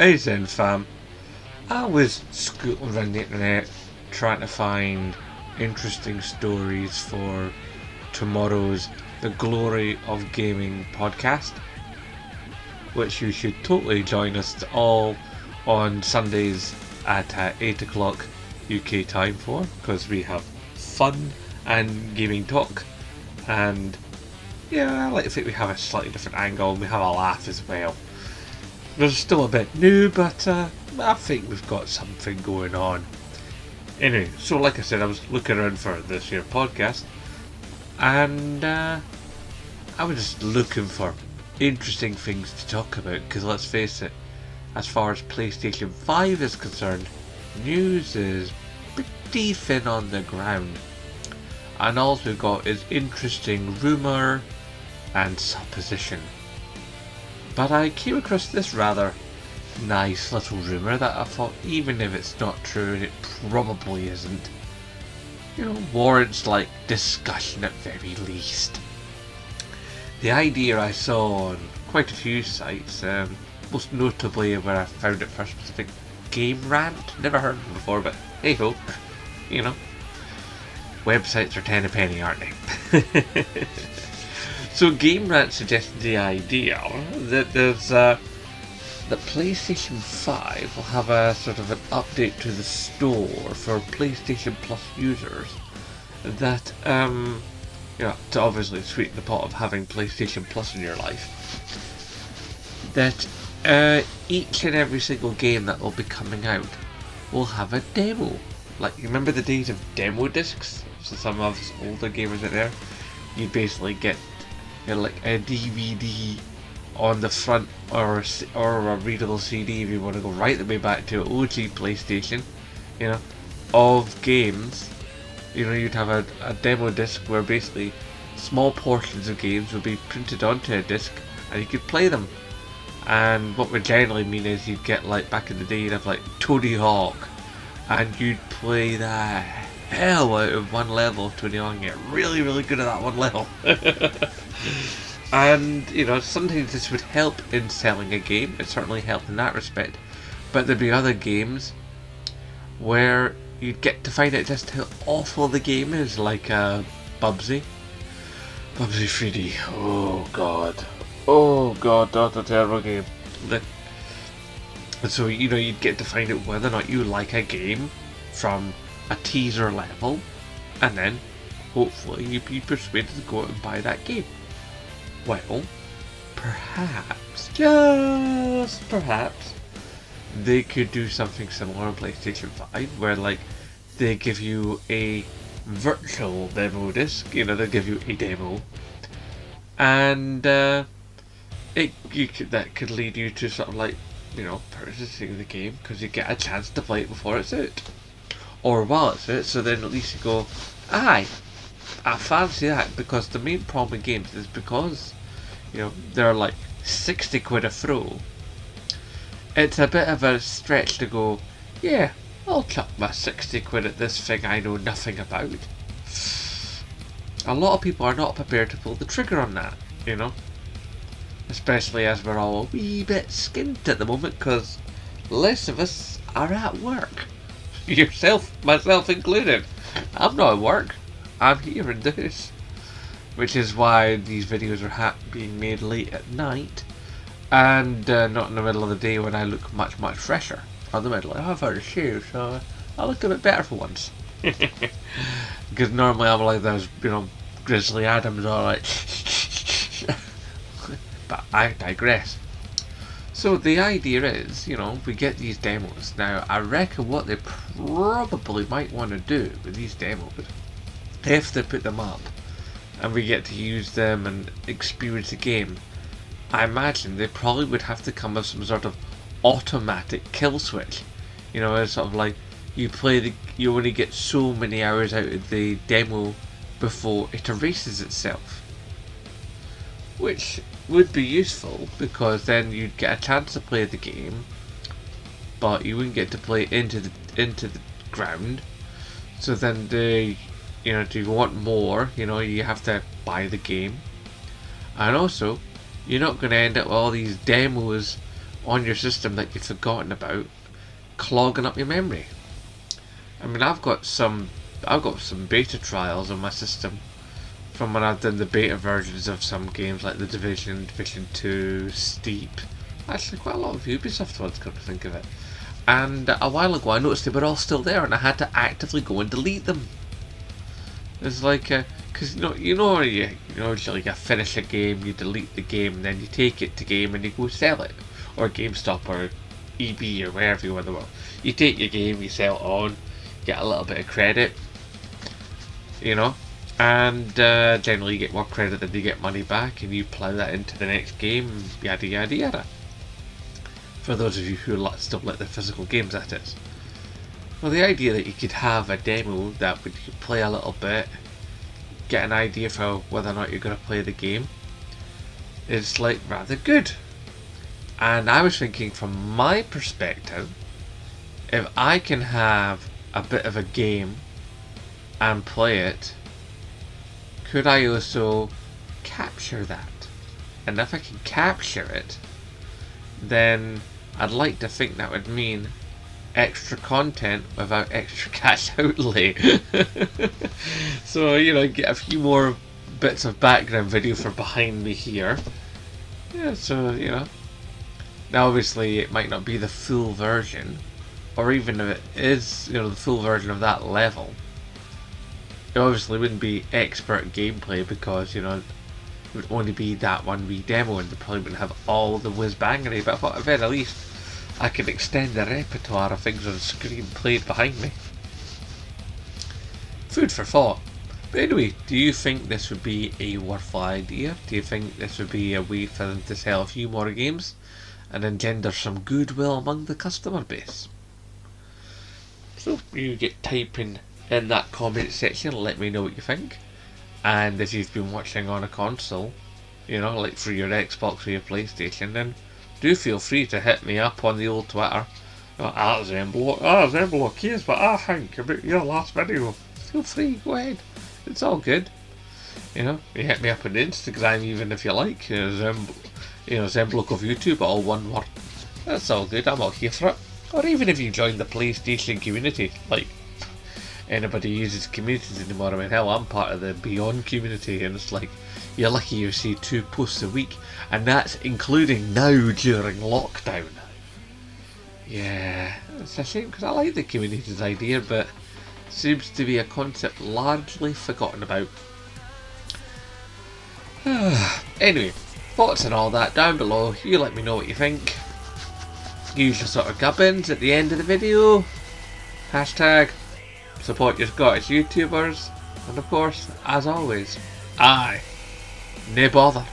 Hey Zen fam, I was scooting around the internet trying to find interesting stories for tomorrow's The Glory of Gaming podcast, which you should totally join us all on Sundays at 8 o'clock UK time for, because we have fun and gaming talk, and yeah, I like to think we have a slightly different angle and we have a laugh as well. We're still a bit new, but I think we've got something going on. Anyway, so like I said, I was looking around for this here podcast, and I was just looking for interesting things to talk about, because let's face it, as far as PlayStation 5 is concerned, news is pretty thin on the ground. And all we've got is interesting rumour and supposition. But I came across this rather nice little rumour that I thought, even if it's not true, and it probably isn't, warrants like discussion at very least. The idea I saw on quite a few sites, most notably where I found it first was the Game Rant. Never heard of it before, but hey ho, websites are 10 a penny, aren't they? So Game Rant suggested the idea that there's the PlayStation 5 will have a sort of an update to the store for PlayStation Plus users that to obviously sweeten the pot of having PlayStation Plus in your life, that each and every single game that will be coming out will have a demo. Like, you remember the days of demo discs? So some of us older gamers out there, you basically get like a DVD on the front, or a readable CD if you want to go right the way back to OG PlayStation, of games. You'd have a demo disc where basically small portions of games would be printed onto a disc and you could play them. And what would generally mean is you'd get, like, back in the day, you'd have like Tony Hawk, and you'd play the hell out of one level of Tony Hawk and get really, really good at that one level. And, sometimes this would help in selling a game. It certainly helped in that respect. But there'd be other games where you'd get to find out just how awful the game is, like Bubsy 3D. Oh god, that's a terrible game. And so, you'd get to find out whether or not you like a game from a teaser level, and then hopefully you'd be persuaded to go out and buy that game. Well, perhaps, just perhaps, they could do something similar on PlayStation 5, where, like, they give you a virtual demo disc, they give you a demo, and that could lead you to sort of like, purchasing the game, because you get a chance to play it before it's out, or while it's out, so then at least you go, aye, I fancy that. Because the main problem with games is because, they're like 60 quid a throw, it's a bit of a stretch to go, yeah, I'll chuck my 60 quid at this thing I know nothing about. A lot of people are not prepared to pull the trigger on that, especially as we're all a wee bit skint at the moment, because less of us are at work. Myself included. I'm not at work. I'm here in this, which is why these videos are being made late at night, and not in the middle of the day when I look much, much fresher. Or the middle, I've had a shave, so I look a bit better for once. Because normally I'm like those, Grizzly Adams, alright. But I digress. So the idea is, we get these demos. Now, I reckon what they probably might want to do with these demos, if they put them up and we get to use them and experience the game, I imagine they probably would have to come with some sort of automatic kill switch. It's sort of like you only get so many hours out of the demo before it erases itself, which would be useful, because then you'd get a chance to play the game, but you wouldn't get to play into the ground. So then do you want more? You have to buy the game, and also you're not going to end up with all these demos on your system that you've forgotten about, clogging up your memory. I mean, I've got some beta trials on my system from when I've done the beta versions of some games like The Division, Division 2, Steep. Actually, quite a lot of Ubisoft ones, come to think of it. And a while ago, I noticed they were all still there, and I had to actively go and delete them. It's like, because you finish a game, you delete the game, and then you take it to game and you go sell it, or GameStop or EB or wherever you want in the world. You take your game, you sell it on, get a little bit of credit, and generally you get more credit than you get money back, and you plough that into the next game, yada yada yada. For those of you who still like the physical games, that is. Well, the idea that you could have a demo that you could play a little bit, get an idea for whether or not you're going to play the game, is like rather good. And I was thinking, from my perspective, if I can have a bit of a game and play it, could I also capture that? And if I can capture it, then I'd like to think that would mean extra content without extra cash outlay. So, get a few more bits of background video for behind me here. Yeah, so, Now, obviously, it might not be the full version, or even if it is, the full version of that level, it obviously wouldn't be expert gameplay because, it would only be that one wee demo, and they probably wouldn't have all the whiz-bangery, but I thought at very least I could extend the repertoire of things on screen played behind me. Food for thought. But anyway, do you think this would be a worthwhile idea? Do you think this would be a way for them to sell a few more games and engender some goodwill among the customer base? So you get typing in that comment section, let me know what you think. And if you've been watching on a console, like through your Xbox or your PlayStation, then do feel free to hit me up on the old Twitter. Zemblock, here's what I think about your last video. Feel free, go ahead. It's all good. You hit me up on Instagram even if you like. Zemblock of YouTube, all one word. That's all good, I'm all here for it. Or even if you join the PlayStation community, like anybody uses communities anymore. I mean, hell, I'm part of the Beyond community, and it's like, you're lucky you see 2 posts a week, and that's including now during lockdown. Yeah, it's a shame because I like the community's idea, but it seems to be a concept largely forgotten about. Anyway, thoughts and all that down below. You let me know what you think. Usual sort of gubbins at the end of the video. Hashtag support your Scottish YouTubers. And of course, as always, aye, nae bother.